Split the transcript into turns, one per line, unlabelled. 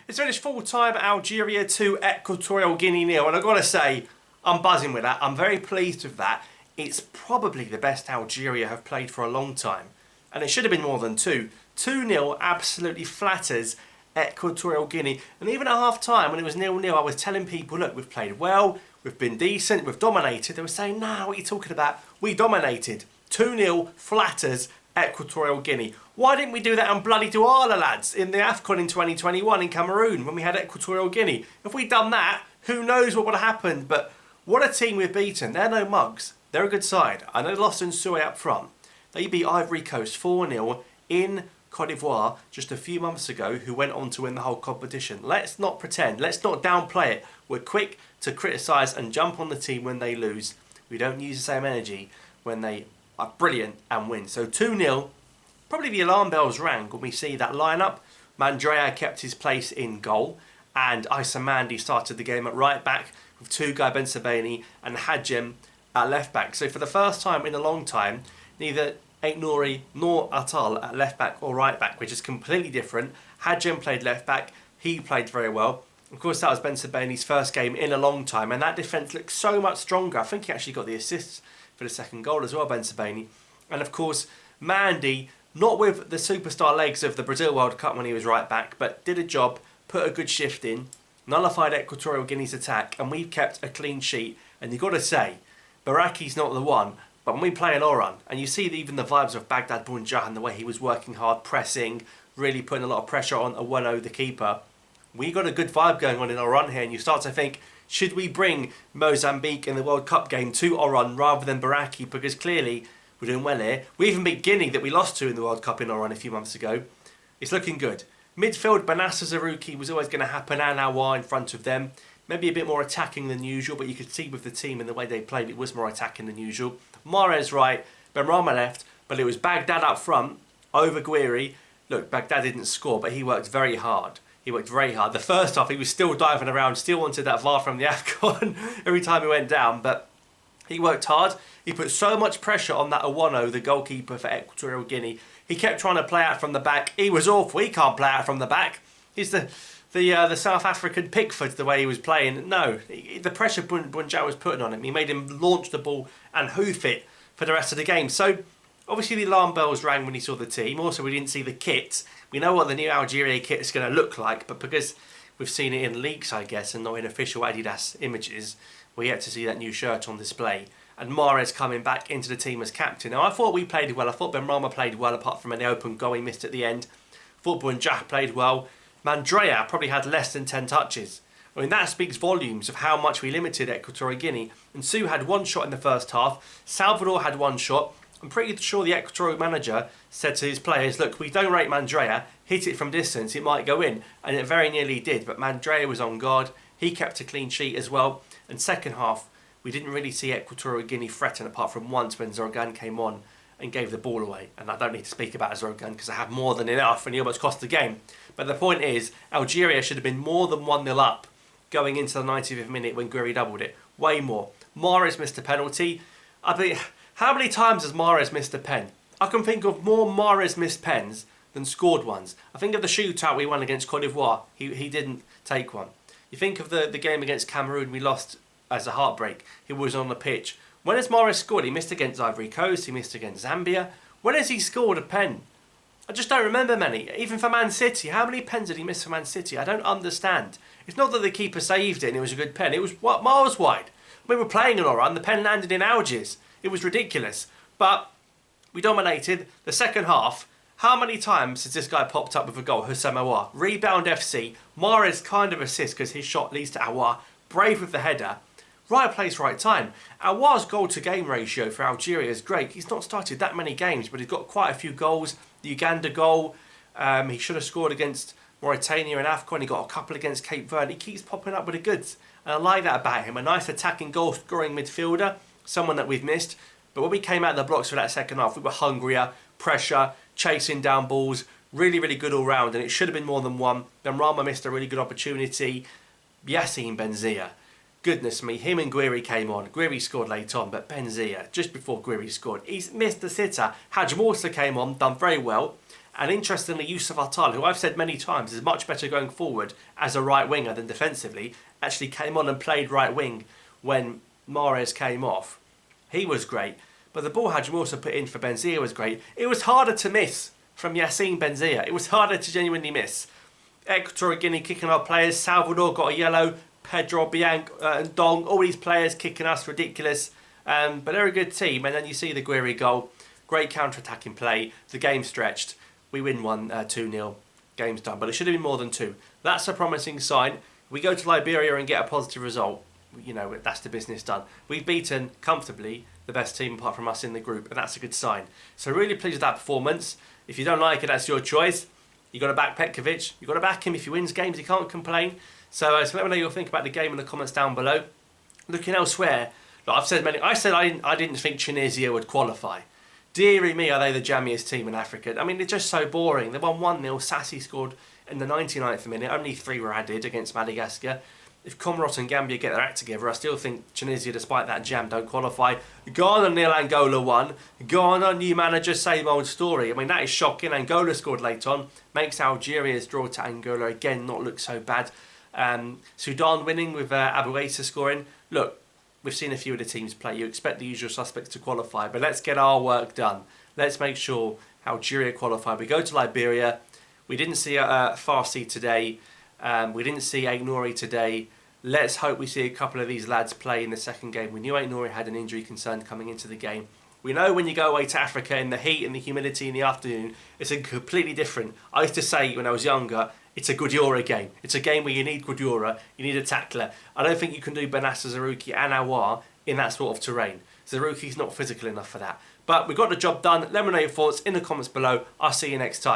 It's finished full-time, Algeria 2, Equatorial Guinea 0, and I've got to say, I'm buzzing with that. I'm very pleased with that. It's probably the best Algeria have played for a long time, and it should have been more than 2. 2-0 absolutely flatters Equatorial Guinea, and even at half-time, when it was 0-0, I was telling people, look, we've played well, we've been decent, we've dominated. They were saying, nah, what are you talking about? We dominated. 2-0 flatters Equatorial Guinea. Why didn't we do that on bloody Douala, lads, in the AFCON in 2021 in Cameroon when we had Equatorial Guinea? If we'd done that, who knows what would have happened? But what a team we've beaten. They're no mugs. They're a good side. I know they lost in Suez up front. They beat Ivory Coast 4-0 in Cote d'Ivoire just a few months ago, who went on to win the whole competition. Let's not pretend. Let's not downplay it. We're quick to criticise and jump on the team when they lose. We don't use the same energy when they are brilliant and win. So 2-0. Probably the alarm bells rang when we see that lineup. Mandrea kept his place in goal, and Issa Mandi started the game at right back with Tugay Ben-Sebaini and Hadjem at left back. So for the first time in a long time, neither Ait-Nouri nor Atal at left back or right back, which is completely different. Hadjem played left back. He played very well. Of course, that was Ben-Sebaini's first game in a long time, and that defence looked so much stronger. I think he actually got the assists for the second goal as well, Ben-Sebaini. And of course, Mandi, not with the superstar legs of the Brazil World Cup when he was right back, but did a job, put a good shift in, nullified Equatorial Guinea's attack, and we've kept a clean sheet. And you've got to say, Baraki's not the one, but when we play in Oran, and you see even the vibes of Baghdad Bounjah and the way he was working hard, pressing, really putting a lot of pressure on Aouar, the keeper, we got a good vibe going on in Oran here, and you start to think, should we bring Mozambique in the World Cup game to Oran rather than Baraki? Because clearly we're doing well here. We even beat Guinea, that we lost to in the World Cup in Oran a few months ago. It's looking good. Midfield, Banassa Zarouki was always going to happen, and Aouar in front of them. Maybe a bit more attacking than usual, but you could see with the team and the way they played, it was more attacking than usual. Mahrez right, Benrahma left, but it was Baghdad up front over Gouiri. Look, Baghdad didn't score, but he worked very hard. He worked very hard. The first half, he was still diving around, still wanted that VAR from the AFCON every time he went down, but he worked hard. He put so much pressure on that Aouar, the goalkeeper for Equatorial Guinea. He kept trying to play out from the back. He was awful. He can't play out from the back. He's the South African Pickford, the way he was playing. No, the pressure Bounjah was putting on him. He made him launch the ball and hoof it for the rest of the game. So, obviously the alarm bells rang when he saw the team. Also, we didn't see the kit. We know what the new Algeria kit is going to look like, but because we've seen it in leaks, I guess, and not in official Adidas images, we're yet to see that new shirt on display. And Mahrez coming back into the team as captain. Now, I thought we played well. I thought Benrahma played well, apart from an open goal he missed at the end. I thought Bounjah played well. Mandrea probably had less than 10 touches. I mean, that speaks volumes of how much we limited Equatorial Guinea. And Sue had one shot in the first half. Salvador had one shot. I'm pretty sure the Equatorial manager said to his players, look, we don't rate Mandrea, hit it from distance, it might go in. And it very nearly did, but Mandrea was on guard. He kept a clean sheet as well. And second half, we didn't really see Equatorial Guinea threaten, apart from once when Zorgan came on and gave the ball away. And I don't need to speak about Zorgan because I have more than enough and he almost cost the game. But the point is, Algeria should have been more than 1-0 up going into the 95th minute when Gouiri doubled it. Way more. Mahrez missed a penalty. How many times has Mahrez missed a pen? I can think of more Mahrez missed pens than scored ones. I think of the shootout we won against Cote d'Ivoire. He didn't take one. You think of the game against Cameroon we lost as a heartbreak. He was on the pitch. When has Mahrez scored? He missed against Ivory Coast. He missed against Zambia. When has he scored a pen? I just don't remember many. Even for Man City. How many pens did he miss for Man City? I don't understand. It's not that the keeper saved it and it was a good pen. It was miles wide. We were playing in Oran. The pen landed in Algiers. It was ridiculous. But we dominated the second half. How many times has this guy popped up with a goal? Hussam Aouar. Rebound FC. Mahrez kind of assist because his shot leads to Aouar. Brave with the header. Right place, right time. Aouar's goal-to-game ratio for Algeria is great. He's not started that many games, but he's got quite a few goals. The Uganda goal, he should have scored against Mauritania and AFCON. He got a couple against Cape Verde. He keeps popping up with the goods. And I like that about him. A nice attacking goal-scoring midfielder, someone that we've missed. But when we came out of the blocks for that second half, we were hungrier, pressure, chasing down balls. Really, really good all round. And it should have been more than one. Benrahma missed a really good opportunity. Yacine Benzia. Goodness me, him and Gouiri came on. Gouiri scored late on, but Benzia, just before Gouiri scored, he's missed the sitter. Hadjem also came on, done very well. And interestingly, Yusuf Atal, who I've said many times is much better going forward as a right winger than defensively, actually came on and played right wing when Mahrez came off. He was great. But the ball Hajim also put in for Benzia was great. It was harder to miss from Yassine Benzia. It was harder to genuinely miss. Equatorial Guinea kicking our players. Salvador got a yellow. Pedro, Bianc, and Dong, all these players kicking us, ridiculous. But they're a good team. And then you see the Gouiri goal. Great counter-attacking play. The game stretched. We win 2-0. Game's done. But it should have been more than 2. That's a promising sign. We go to Liberia and get a positive result. You know, that's the business done. We've beaten, comfortably, the best team apart from us in the group. And that's a good sign. So really pleased with that performance. If you don't like it, that's your choice. You've got to back Petkovic. You've got to back him. If he wins games, he can't complain. So let me know what you think about the game in the comments down below. Looking elsewhere, like I've said I didn't think Tunisia would qualify. Deary me, are they the jammiest team in Africa? I mean, they're just so boring. They won 1-0. Sassy scored in the 99th minute. Only 3 were added against Madagascar. If Comoros and Gambia get their act together, I still think Tunisia, despite that jam, don't qualify. Ghana 0, Angola 1. Ghana, new manager, same old story. I mean, that is shocking. Angola scored late on. Makes Algeria's draw to Angola again not look so bad. Sudan winning with Abu Issa scoring. Look, we've seen a few of the teams play. You expect the usual suspects to qualify, but let's get our work done. Let's make sure Algeria qualify. We go to Liberia. We didn't see Farsi today. We didn't see Ait-Nouri today. Let's hope we see a couple of these lads play in the second game. We knew Ait-Nouri had an injury concern coming into the game. We know when you go away to Africa in the heat and the humidity in the afternoon, it's a completely different. I used to say when I was younger, it's a Gouiri game. It's a game where you need Gouiri, you need a tackler. I don't think you can do Benassa, Zarouki and Aouar in that sort of terrain. Zarouki's not physical enough for that. But we got the job done. Let me know your thoughts in the comments below. I'll see you next time.